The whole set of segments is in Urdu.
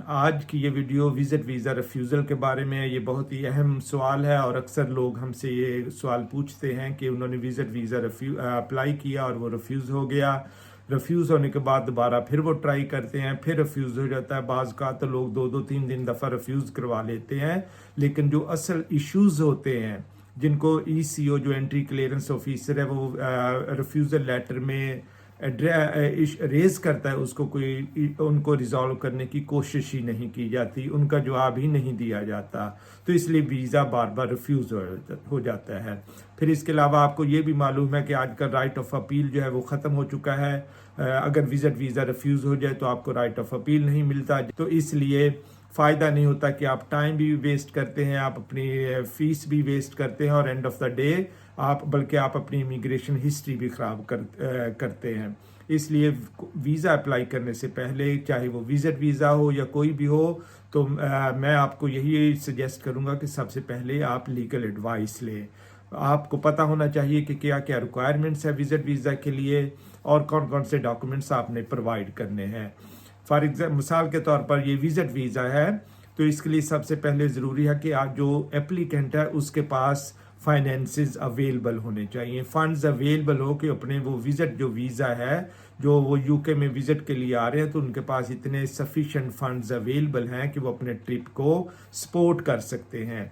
آج کی یہ ویڈیو وزٹ ویزا ریفیوزل کے بارے میں ہے۔ یہ بہت ہی اہم سوال ہے اور اکثر لوگ ہم سے یہ سوال پوچھتے ہیں کہ انہوں نے وزٹ ویزا اپلائی کیا اور وہ ریفیوز ہو گیا، ریفیوز ہونے کے بعد دوبارہ پھر وہ ٹرائی کرتے ہیں، پھر ریفیوز ہو جاتا ہے۔ بعض کا تو لوگ 2-3 دفعہ ریفیوز کروا لیتے ہیں، لیکن جو اصل ایشوز ہوتے ہیں جن کو ای سی او جو انٹری کلیئرنس آفیسر ہے وہ ریفیوزل لیٹر میں ریز کرتا ہے، اس کو ان کو ریزالو کرنے کی کوشش ہی نہیں کی جاتی، ان کا جواب ہی نہیں دیا جاتا، تو اس لیے ویزا بار بار ریفیوز ہو جاتا ہے۔ پھر اس کے علاوہ آپ کو یہ بھی معلوم ہے کہ آج کل رائٹ آف اپیل جو ہے وہ ختم ہو چکا ہے۔ اگر وزٹ ویزا ریفیوز ہو جائے تو آپ کو رائٹ آف اپیل نہیں ملتا، تو اس لیے فائدہ نہیں ہوتا کہ آپ ٹائم بھی ویسٹ کرتے ہیں، آپ اپنی فیس بھی ویسٹ کرتے ہیں، اور اینڈ آف دا ڈے بلکہ آپ اپنی امیگریشن ہسٹری بھی خراب کرتے ہیں۔ اس لیے ویزا اپلائی کرنے سے پہلے، چاہے وہ وزٹ ویزا ہو یا کوئی بھی ہو، تو میں آپ کو یہی سجیسٹ کروں گا کہ سب سے پہلے آپ لیگل ایڈوائس لیں۔ آپ کو پتہ ہونا چاہیے کہ کیا کیا ریکوائرمنٹس ہے وزٹ ویزا کے لیے اور کون کون سے ڈاکومنٹس آپ نے پرووائڈ کرنے ہیں۔ فار ایگزامپل، مثال کے طور پر یہ وزٹ ویزا ہے تو اس کے لیے سب سے پہلے ضروری ہے کہ آج جو اپلیکنٹ ہے اس کے پاس فائنینسز اویلیبل ہونے چاہیے، فنڈز اویلیبل ہو کہ اپنے وہ وزٹ جو ویزا ہے، جو وہ یو کے میں وزٹ کے لیے آ رہے ہیں، تو ان کے پاس اتنے سفیشینٹ فنڈز اویلیبل ہیں کہ وہ اپنے ٹرپ کو سپورٹ کر سکتے ہیں۔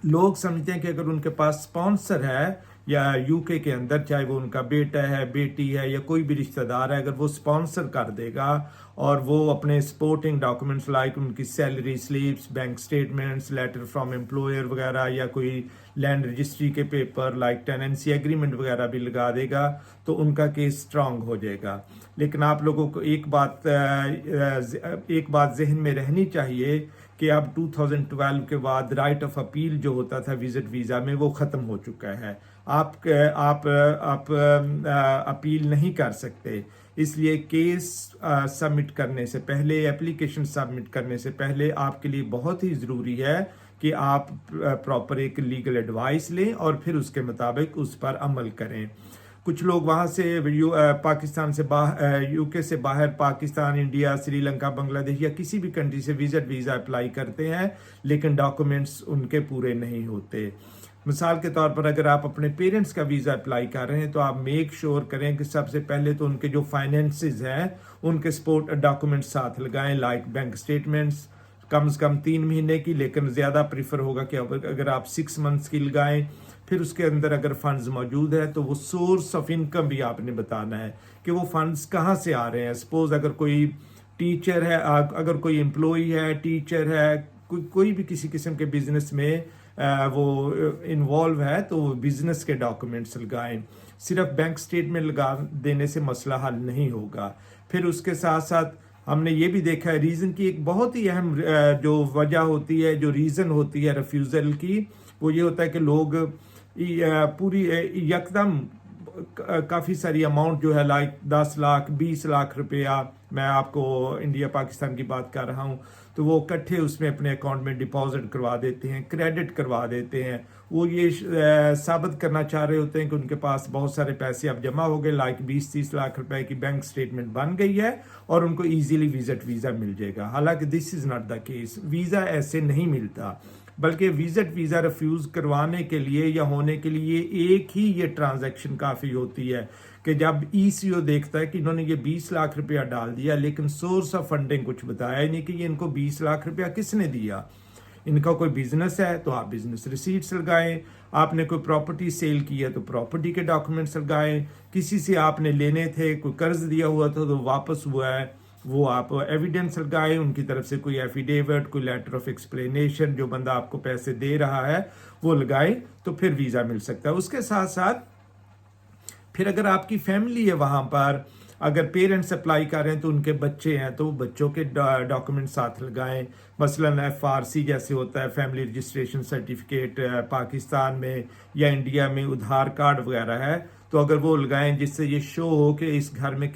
لوگ سمجھتے ہیں کہ اگر ان کے پاس سپانسر ہے یا یو کے اندر، چاہے وہ ان کا بیٹا ہے، بیٹی ہے یا کوئی بھی رشتہ دار ہے، اگر وہ سپانسر کر دے گا اور وہ اپنے سپورٹنگ ڈاکومنٹس لائک ان کی salary slips, bank statements, letter from employer وغیرہ، یا کوئی لینڈ رجسٹری کے پیپر لائک ٹیننسی ایگریمنٹ وغیرہ بھی لگا دے گا تو ان کا کیس اسٹرانگ ہو جائے گا۔ لیکن آپ لوگوں کو ایک بات ذہن میں رہنی چاہیے کہ اب 2012 کے بعد رائٹ آف اپیل جو ہوتا تھا وزٹ ویزا میں وہ ختم ہو چکا ہے۔ آپ اپیل نہیں کر سکتے، اس لیے کیس سبمٹ کرنے سے پہلے، اپلیکیشن سبمٹ کرنے سے پہلے آپ کے لیے بہت ہی ضروری ہے کہ آپ پراپر ایک لیگل ایڈوائس لیں اور پھر اس کے مطابق اس پر عمل کریں۔ کچھ لوگ وہاں سے پاکستان سے یو کے سے باہر پاکستان، انڈیا، سری لنکا، بنگلہ دیش یا کسی بھی کنٹری سے وزٹ ویزا اپلائی کرتے ہیں، لیکن ڈاکومنٹس ان کے پورے نہیں ہوتے۔ مثال کے طور پر اگر آپ اپنے پیرنٹس کا ویزا اپلائی کر رہے ہیں تو آپ میک شور کریں کہ سب سے پہلے تو ان کے جو فائنینسز ہیں ان کے سپورٹ ڈاکومنٹس ساتھ لگائیں، لائک بینک سٹیٹمنٹس کم از کم 3 مہینے کی، لیکن زیادہ پریفر ہوگا کہ اگر آپ 6 منتھس کی لگائیں۔ پھر اس کے اندر اگر فنڈز موجود ہے تو وہ سورس آف انکم بھی آپ نے بتانا ہے کہ وہ فنڈز کہاں سے آ رہے ہیں۔ سپوز اگر کوئی ٹیچر ہے، اگر کوئی امپلائی ہے، ٹیچر ہے، کوئی بھی کسی قسم کے بزنس میں وہ انوالو ہے تو وہ بزنس کے ڈاکومنٹس لگائیں۔ صرف بینک سٹیٹمنٹ لگا دینے سے مسئلہ حل نہیں ہوگا۔ پھر اس کے ساتھ ساتھ ہم نے یہ بھی دیکھا ہے ریزن کی ایک بہت ہی اہم جو وجہ ہوتی ہے، جو ریزن ہوتی ہے ریفیوزل کی، وہ یہ ہوتا ہے کہ لوگ پوری یکدم کافی ساری اماؤنٹ جو ہے لائک 10 لاکھ 20 لاکھ روپیہ، میں آپ کو انڈیا پاکستان کی بات کر رہا ہوں، تو وہ اکٹھے اس میں اپنے اکاؤنٹ میں ڈپازٹ کروا دیتے ہیں، کریڈٹ کروا دیتے ہیں۔ وہ یہ ثابت کرنا چاہ رہے ہوتے ہیں کہ ان کے پاس بہت سارے پیسے اب جمع ہو گئے، لائک 20-30 لاکھ روپے کی بینک سٹیٹمنٹ بن گئی ہے اور ان کو ایزیلی وزٹ ویزا مل جائے گا۔ حالانکہ this is not the case, visa ایسے نہیں ملتا، بلکہ وزٹ ویزا ریفیوز کروانے کے لیے یا ہونے کے لیے ایک ہی یہ ٹرانزیکشن کافی ہوتی ہے کہ جب ای سی او دیکھتا ہے کہ انہوں نے یہ 20 لاکھ روپیہ ڈال دیا لیکن سورس آف فنڈنگ کچھ بتایا ہی نہیں کہ یہ ان کو 20 لاکھ روپیہ کس نے دیا۔ ان کا کوئی بزنس ہے تو آپ بزنس ریسیٹس لگائیں، آپ نے کوئی پراپرٹی سیل کی ہے تو پراپرٹی کے ڈاکومنٹس لگائیں، کسی سے آپ نے لینے تھے، کوئی قرض دیا ہوا تھا تو واپس ہوا ہے، وہ آپ ایویڈنس لگائیں، ان کی طرف سے کوئی ایفیڈیوٹ، کوئی لیٹر آف ایکسپلینیشن، جو بندہ آپ کو پیسے دے رہا ہے وہ لگائیں تو پھر ویزا مل سکتا ہے۔ اس کے ساتھ ساتھ پھر اگر آپ کی فیملی ہے وہاں پر، اگر پیرنٹس اپلائی کر رہے ہیں تو ان کے بچے ہیں تو بچوں کے ڈاکومنٹ ساتھ لگائیں، مثلاً FRC جیسے ہوتا ہے، فیملی رجسٹریشن سرٹیفکیٹ پاکستان میں یا انڈیا میں، آدھار کارڈ وغیرہ ہے تو اگر وہ لگائیں جس سے یہ شو ہو کہ اس گھر میں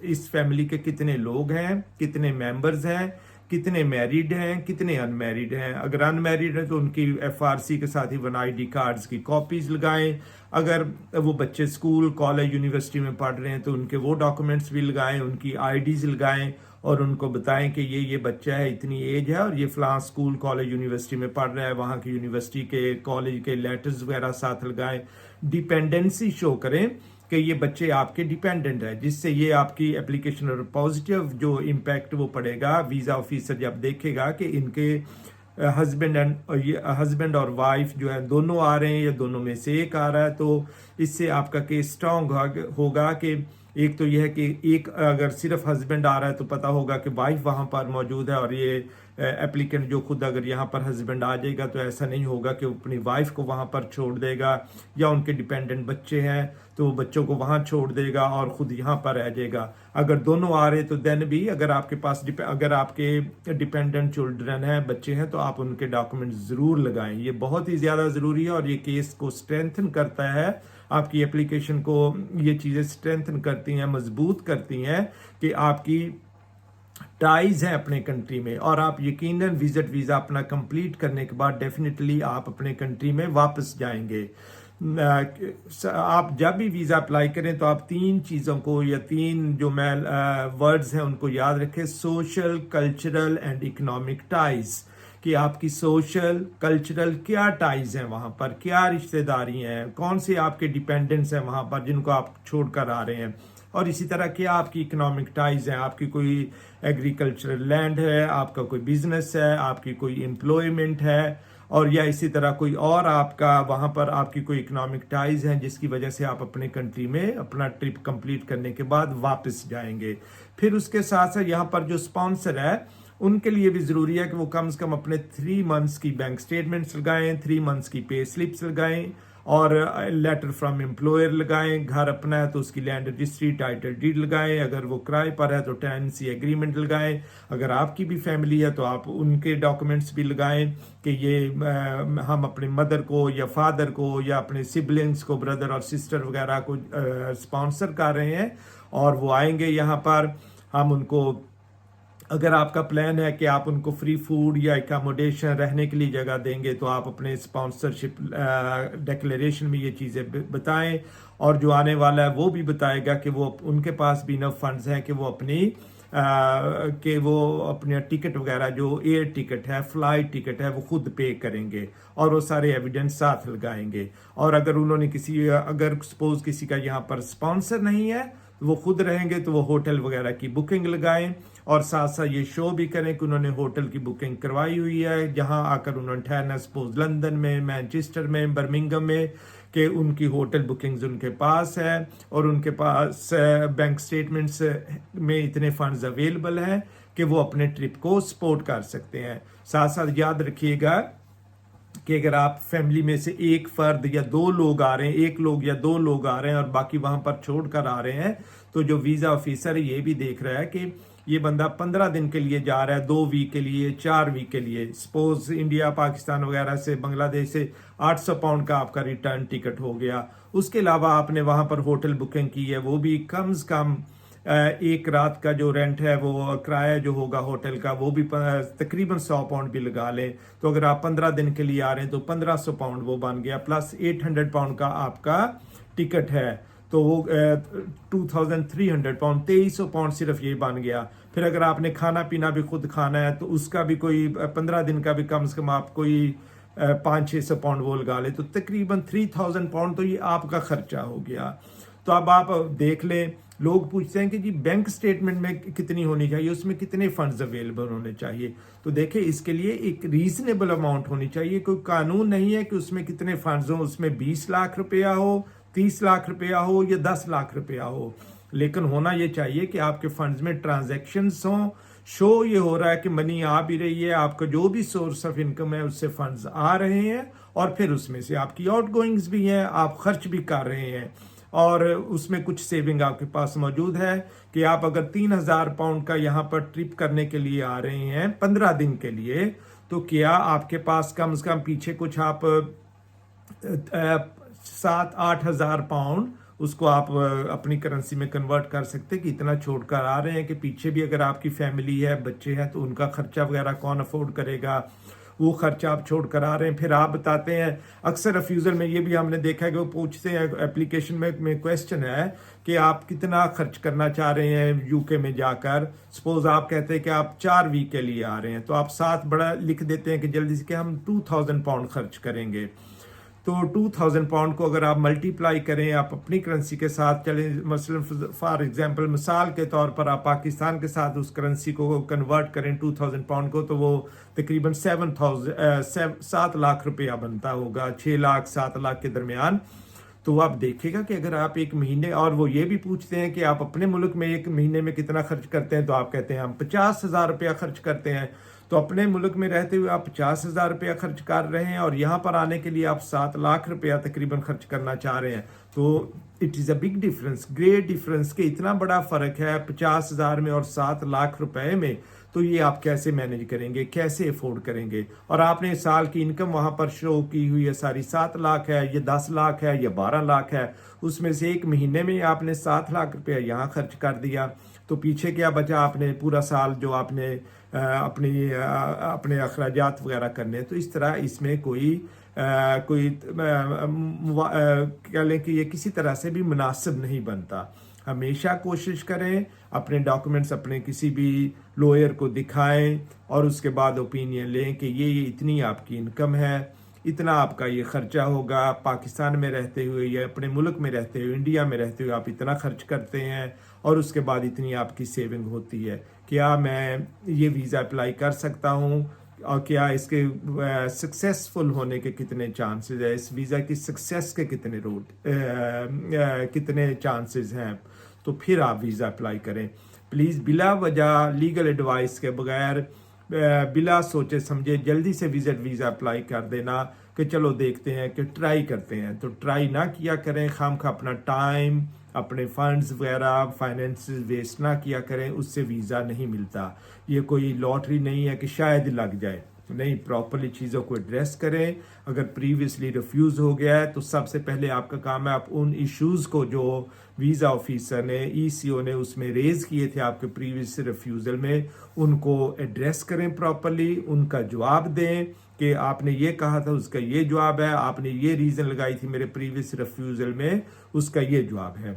اس فیملی کے کتنے لوگ ہیں، کتنے ممبرز ہیں، کتنے میریڈ ہیں، کتنے ان میریڈ ہیں۔ اگر ان میریڈ ہیں تو ان کی FRC کے ساتھ ہی ID کارڈز کی کاپیز لگائیں۔ اگر وہ بچے اسکول، کالج، یونیورسٹی میں پڑھ رہے ہیں تو ان کے وہ ڈاکومنٹس بھی لگائیں، ان کی IDs لگائیں اور ان کو بتائیں کہ یہ بچہ ہے، اتنی ایج ہے اور یہ فلاں اسکول کالج یونیورسٹی میں پڑھ رہا ہے، وہاں کی یونیورسٹی کے کالج کے لیٹرز وغیرہ ساتھ لگائیں، ڈیپینڈنسی شو کریں کہ یہ بچے آپ کے ڈیپینڈنٹ ہے، جس سے یہ آپ کی اپلیکیشن اور پازیٹیو جو امپیکٹ وہ پڑے گا، ویزا آفیسر جب دیکھے گا کہ ان کے ہسبینڈ اور وائف جو ہے دونوں آ رہے ہیں یا دونوں میں سے ایک آ رہا ہے، تو اس سے آپ کا کیس اسٹرانگ ہوگا کہ ایک تو یہ ہے کہ ایک اگر صرف ہسبینڈ آ رہا ہے تو پتا ہوگا کہ وائف وہاں پر موجود ہے، اور یہ اپلیکنٹ جو خود اگر یہاں پر ہسبینڈ آ جائے گا تو ایسا نہیں ہوگا کہ وہ اپنی وائف کو وہاں پر چھوڑ دے گا، یا ان کے ڈیپینڈنٹ بچے ہیں تو وہ بچوں کو وہاں چھوڑ دے گا اور خود یہاں پر رہ جائے گا۔ اگر دونوں آ رہے تو دین بھی اگر آپ کے پاس اگر آپ کے ڈیپینڈنٹ چلڈرن ہیں، بچے ہیں، تو آپ ان کے ڈاکومنٹ ضرور لگائیں، یہ بہت ہی زیادہ ضروری ہے، اور یہ کیس کو اسٹرینتھن کرتا ہے، آپ کی اپلیکیشن کو یہ چیزیں اسٹرینتھن کرتی ہیں، مضبوط کرتی ہیں کہ آپ کی ٹائز ہیں اپنے کنٹری میں، اور آپ یقیناً وزٹ ویزا اپنا کمپلیٹ کرنے کے بعد ڈیفینیٹلی آپ اپنے کنٹری میں واپس جائیں گے۔ آپ جب بھی ویزا اپلائی کریں تو آپ 3 چیزوں کو یا 3 جو میں ورڈز ہیں ان کو یاد رکھیں: social, cultural and economic ties, کہ آپ کی سوشل کلچرل کیا ٹائز ہیں، وہاں پر کیا رشتہ داری ہیں، کون سے آپ کے ڈیپینڈنٹس ہیں وہاں پر جن کو آپ چھوڑ کر آ رہے ہیں، اور اسی طرح کیا آپ کی اکنامک ٹائز ہیں، آپ کی کوئی ایگریکلچرل لینڈ ہے، آپ کا کوئی بزنس ہے، آپ کی کوئی امپلائمنٹ ہے، اور یا اسی طرح کوئی اور آپ کا وہاں پر آپ کی کوئی اکنامک ٹائز ہیں جس کی وجہ سے آپ اپنے کنٹری میں اپنا ٹرپ کمپلیٹ کرنے کے بعد واپس جائیں گے۔ پھر اس کے ساتھ ساتھ یہاں پر جو سپانسر ہے ان کے لیے بھی ضروری ہے کہ وہ کم سے کم اپنے 3 منتھس کی بینک سٹیٹمنٹس لگائیں، 3 منتھس کی پے سلپس لگائیں، اور لیٹر فرام امپلائر لگائیں۔ گھر اپنا ہے تو اس کی لینڈ رجسٹری، ٹائٹل ڈیڈ لگائیں، اگر وہ کرائے پر ہے تو ٹیننسی ایگریمنٹ لگائیں، اگر آپ کی بھی فیملی ہے تو آپ ان کے ڈاکومنٹس بھی لگائیں کہ یہ ہم اپنے مدر کو یا فادر کو یا اپنے سبلنگس کو، بردر اور سسٹر وغیرہ کو سپانسر کر رہے ہیں اور وہ آئیں گے یہاں پر، ہم ان کو، اگر آپ کا پلان ہے کہ آپ ان کو فری فوڈ یا اکاموڈیشن رہنے کے لیے جگہ دیں گے تو آپ اپنے اسپانسرشپ ڈیکلیریشن میں یہ چیزیں بتائیں، اور جو آنے والا ہے وہ بھی بتائے گا کہ وہ ان کے پاس بھی انف فنڈز ہیں کہ وہ اپنے ٹکٹ وغیرہ جو ایئر ٹکٹ ہے، فلائٹ ٹکٹ ہے، وہ خود پے کریں گے، اور وہ سارے ایویڈنس ساتھ لگائیں گے۔ اور اگر انہوں نے اگر سپوز کسی کا یہاں پر اسپانسر نہیں ہے وہ خود رہیں گے تو وہ ہوٹل وغیرہ کی بکنگ لگائیں، اور ساتھ ساتھ یہ شو بھی کریں کہ انہوں نے ہوٹل کی بکنگ کروائی ہوئی ہے، جہاں آ کر انہوں نے ٹھہرنا، سپوز لندن میں، مینچسٹر میں، برمنگم میں، کہ ان کی ہوٹل بکنگز ان کے پاس ہے اور ان کے پاس بینک سٹیٹمنٹس میں اتنے فنڈز اویلیبل ہیں کہ وہ اپنے ٹرپ کو سپورٹ کر سکتے ہیں۔ ساتھ ساتھ یاد رکھیے گا کہ اگر آپ فیملی میں سے ایک فرد یا 2 لوگ آ رہے ہیں، 1 لوگ یا 2 لوگ آ رہے ہیں اور باقی وہاں پر چھوڑ کر آ رہے ہیں، تو جو ویزا آفیسر ہے یہ بھی دیکھ رہا ہے کہ یہ بندہ 15 دن کے لیے جا رہا ہے، 2 ویک کے لیے، 4 ویک کے لیے، سپوز انڈیا، پاکستان وغیرہ سے، بنگلہ دیش سے 800 پاؤنڈ کا آپ کا ریٹرن ٹکٹ ہو گیا، اس کے علاوہ آپ نے وہاں پر ہوٹل بکنگ کی ہے، وہ بھی کم سے کم 1 رات کا جو رینٹ ہے، وہ کرایہ جو ہوگا ہوٹل کا، وہ بھی تقریباً 100 پاؤنڈ بھی لگا لیں، تو اگر آپ 15 دن کے لیے آ رہے ہیں تو 1500 پاؤنڈ وہ بن گیا، پلس 800 پاؤنڈ کا آپ کا ٹکٹ ہے، تو وہ 2300 پاؤنڈ، 2300 پاؤنڈ صرف یہ بن گیا۔ پھر اگر آپ نے کھانا پینا بھی خود کھانا ہے تو اس کا بھی کوئی 15 دن کا بھی کم سے کم آپ کوئی 500-600 پاؤنڈ وہ لگا لیں، تو تقریباً 3000 پاؤنڈ تو یہ آپ کا خرچہ ہو گیا۔ تو اب آپ دیکھ لیں، لوگ پوچھتے ہیں کہ جی بینک سٹیٹمنٹ میں کتنی ہونی چاہیے، اس میں کتنے فنڈز اویلیبل ہونے چاہیے، تو دیکھیں اس کے لیے ایک ریزنیبل اماؤنٹ ہونی چاہیے، کوئی قانون نہیں ہے کہ اس میں کتنے فنڈز ہوں، اس میں 20 لاکھ روپیہ ہو، 30 لاکھ روپیہ ہو یا 10 لاکھ روپیہ ہو، لیکن ہونا یہ چاہیے کہ آپ کے فنڈز میں ٹرانزیکشنز ہوں، شو یہ ہو رہا ہے کہ منی آ بھی رہی ہے، آپ کا جو بھی سورس آف انکم ہے اس سے فنڈز آ رہے ہیں، اور پھر اس میں سے آپ کی آؤٹ گوئنگز بھی ہیں، آپ خرچ بھی کر رہے ہیں، اور اس میں کچھ سیونگ آپ کے پاس موجود ہے کہ آپ اگر 3000 پاؤنڈ کا یہاں پر ٹرپ کرنے کے لیے آ رہے ہیں 15 دن کے لیے، تو کیا آپ کے پاس کم سے کم پیچھے کچھ آپ 7-8 ہزار پاؤنڈ اس کو آپ اپنی کرنسی میں کنورٹ کر سکتے کہ اتنا چھوڑ کر آ رہے ہیں، کہ پیچھے بھی اگر آپ کی فیملی ہے، بچے ہیں، تو ان کا خرچہ وغیرہ کون افورڈ کرے گا، وہ خرچ آپ چھوڑ کر آ رہے ہیں، پھر آپ بتاتے ہیں. اکثر ریفیوزل میں یہ بھی ہم نے دیکھا ہے کہ وہ پوچھتے ہیں اپلیکیشن میں کویسچن ہے کہ آپ کتنا خرچ کرنا چاہ رہے ہیں یو کے میں جا کر. سپوز آپ کہتے ہیں کہ آپ 4 ویک کے لیے آ رہے ہیں، تو آپ ساتھ بڑا لکھ دیتے ہیں کہ جلدی سے کہ ہم 2000 پاؤنڈ خرچ کریں گے. تو 2000 پاؤنڈ کو اگر آپ ملٹی پلائی کریں، آپ اپنی کرنسی کے ساتھ چلیں، مثلا فار ایگزامپل مثال کے طور پر آپ پاکستان کے ساتھ اس کرنسی کو کنورٹ کریں 2000 پاؤنڈ کو، تو وہ تقریباً 7 لاکھ روپیہ بنتا ہوگا، 6 لاکھ 7 لاکھ کے درمیان. تو آپ دیکھے گا کہ اگر آپ ایک مہینے، اور وہ یہ بھی پوچھتے ہیں کہ آپ اپنے ملک میں ایک مہینے میں کتنا خرچ کرتے ہیں، تو آپ کہتے ہیں ہم 50,000 روپیہ خرچ کرتے ہیں. تو اپنے ملک میں رہتے ہوئے آپ 50,000 روپیہ خرچ کر رہے ہیں، اور یہاں پر آنے کے لیے آپ 7 لاکھ روپیہ تقریباً خرچ کرنا چاہ رہے ہیں. تو it is a big difference, great difference, کہ اتنا بڑا فرق ہے 50,000 میں اور 7 لاکھ روپے میں. تو یہ آپ کیسے مینج کریں گے، کیسے افورڈ کریں گے؟ اور آپ نے سال کی انکم وہاں پر شو کی ہوئی ہے ساری 7 لاکھ ہے، یہ 10 لاکھ ہے، یہ 12 لاکھ ہے. اس میں سے ایک مہینے میں آپ نے 7 لاکھ روپیہ یہاں خرچ کر دیا، تو پیچھے کیا بچا؟ آپ نے پورا سال جو آپ نے اپنے اخراجات وغیرہ کرنے. تو اس طرح اس میں کوئی کہہ لیں کہ یہ کسی طرح سے بھی مناسب نہیں بنتا. ہمیشہ کوشش کریں اپنے ڈاکومنٹس اپنے کسی بھی لوئر کو دکھائیں، اور اس کے بعد اوپینین لیں کہ یہ اتنی آپ کی انکم ہے، اتنا آپ کا یہ خرچہ ہوگا. پاکستان میں رہتے ہوئے یا اپنے ملک میں رہتے ہوئے، انڈیا میں رہتے ہوئے آپ اتنا خرچ کرتے ہیں، اور اس کے بعد اتنی آپ کی سیونگ ہوتی ہے. کیا میں یہ ویزا اپلائی کر سکتا ہوں، اور کیا اس کے سکسیسفل ہونے کے کتنے چانسز ہیں، اس ویزا کی سکسیس کے کتنے چانسز ہیں؟ تو پھر آپ ویزا اپلائی کریں. پلیز بلا وجہ لیگل ایڈوائس کے بغیر، بلا سوچے سمجھے جلدی سے ویزا اپلائی کر دینا کہ چلو دیکھتے ہیں، کہ ٹرائی کرتے ہیں. تو ٹرائی نہ کیا کریں، خواہ اپنا ٹائم، اپنے فنڈز وغیرہ، فائنینسز ویسٹ نہ کیا کریں. اس سے ویزا نہیں ملتا. یہ کوئی لاٹری نہیں ہے کہ شاید لگ جائے، نہیں. پراپرلی چیزوں کو ایڈریس کریں. اگر پریویسلی ریفیوز ہو گیا ہے تو سب سے پہلے آپ کا کام ہے آپ ان ایشوز کو جو ویزا آفیسر نے، ای سی او نے اس میں ریز کیے تھے آپ کے پریویس ریفیوزل میں، ان کو ایڈریس کریں پراپرلی، ان کا جواب دیں کہ آپ نے یہ کہا تھا، اس کا یہ جواب ہے، آپ نے یہ ریزن لگائی تھی میرے پریویس ریفیوزل میں، اس کا یہ جواب ہے،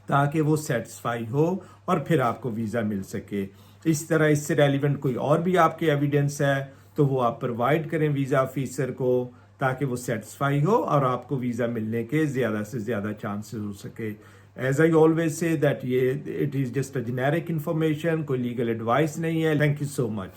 تاکہ وہ سیٹسفائی ہو اور پھر آپ کو ویزا مل سکے. اس طرح اس سے ریلیونٹ کوئی اور بھی آپ کے ایویڈنس ہے تو وہ آپ پرووائڈ کریں ویزا آفیسر کو، تاکہ وہ سیٹسفائی ہو اور آپ کو ویزا ملنے کے زیادہ سے زیادہ چانسز ہو سکے. As I always say that یہ it is just a generic information, کوئی لیگل ایڈوائس نہیں ہے. Thank you so much.